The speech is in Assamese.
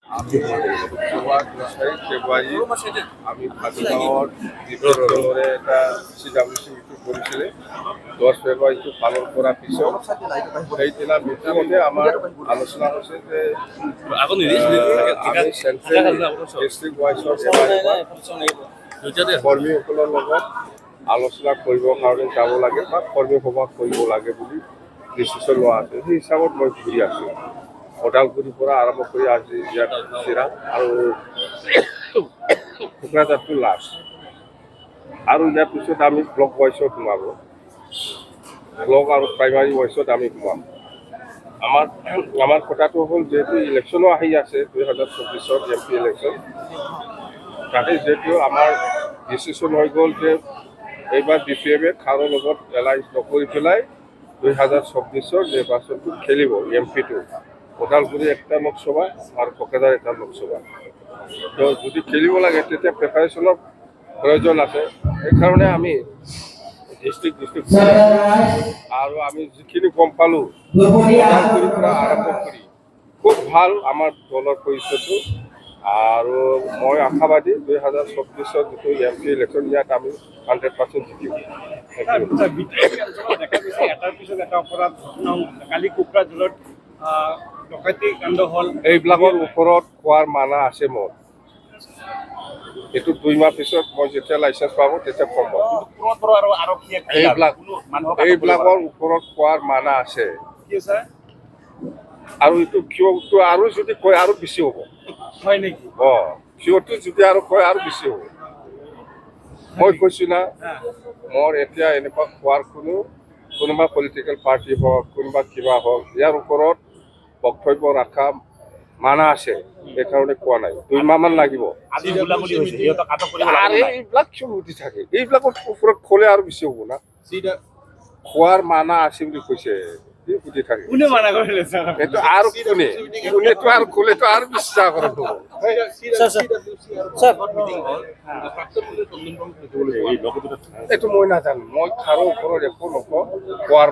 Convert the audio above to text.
যোৱা ২ ফেব্ৰুৱাৰী আমি ভাতগাঁৱত ডিব্ৰুগড়ৰে এটা CWC মিটিং কৰিছিলে। 10 ফেব্ৰুৱাৰীটো পালন কৰাৰ পিছত সেইদিনা মিটিঙতে আমাৰ আলোচনা হৈছে যে আমি চেণ্ট্ৰেল ডিষ্ট্ৰিক্ট ৱাইজৰ কৰ্মীসকলৰ লগত আলোচনা কৰিবৰ কাৰণে যাব লাগে বা কৰ্মী সভা কৰিব লাগে বুলি ডিচিশ্যন লোৱা আছে। সেই হিচাপত মই ঘূৰি আছোঁ। ওদালগুৰিৰ পৰা আৰম্ভ কৰি আজি ইয়াত চিৰাং আৰু কোকৰাঝাৰটো লাষ্ট। আৰু ইয়াৰ পিছত আমি ব্লক ৱাইজত সোমাব, ব্লক আৰু প্ৰাইমাৰী ৱাইজত আমি সোমাম। আমাৰ কথাটো হ'ল যিহেতু ইলেকশ্যনো আহি আছে 2024 MP ইলেকশ্যন, তাতে যিহেতু আমাৰ ডিচিশ্যন হৈ গ'ল যে এইবাৰ BPM-এ খাৰৰ লগত এলায়েন্স নকৰি পেলাই 2024 নিৰ্বাচনটো খেলিব। MP-টো ওদালগুৰি একটা লোকসভা আৰু কোকৰাঝাৰ এটা লোকসভা। তো যদি খেলিব লাগে তেতিয়া প্ৰিপাৰেশ্যনৰ প্ৰয়োজন আছে। সেইকাৰণে আমি ডিষ্ট্ৰিক্ট আৰু আমি যিখিনি গম পালোঁ ওদালগুৰিৰ পৰা আৰম্ভ কৰি খুব ভাল আমাৰ দলৰ পৰিচয়টো। আৰু মই আশাবাদী 2024 যিটো MP ইলেকশ্যন ইয়াত আমি 100% জিকিম। এটাৰ পিছত এটা অপৰাধ ঘটনা কালি কোকৰাঝাৰত ডকাইতি কাণ্ড হ'ল। এইবিলাকৰ ওপৰত কোৱাৰ মানা আছে মোৰ। এইটো 2 মাহ পিছত মই যেতিয়া লাইচেঞ্চ পাব তেতিয়া কম। এইবিলাকৰ ওপৰত কোৱাৰ মানা আছে আৰু এইটো কিয়টো আৰু যদি কয় আৰু বেছি হ'ব। হয় নেকি? কিয়টো যদি আৰু কয় আৰু বেছি হ'ব। মই কৈছোঁ না, মোৰ এতিয়া এনেকুৱা কোৱাৰ কোনোবা পলিটিকেল পাৰ্টি হওক কোনোবা কিবা হওক ইয়াৰ ওপৰত বক্তব্য ৰখা মানা আছে। সেইকাৰণে কোৱা নাই। 2 মাহমান লাগিব। এইবিলাক কিয় উঠি থাকে? এইবিলাকৰ ওপৰত ক'লে আৰু বেছি হ'ব না। খোৱাৰ মানা আছে বুলি কৈছে, উঠি থাকে। এইটো আৰু কোনেতো আৰু ক'লেতো আৰু বিশ্বাস কৰিব। এইটো মই নাজানো। মই খাৰৰ ওপৰত একো নকওঁ। কোৱাৰ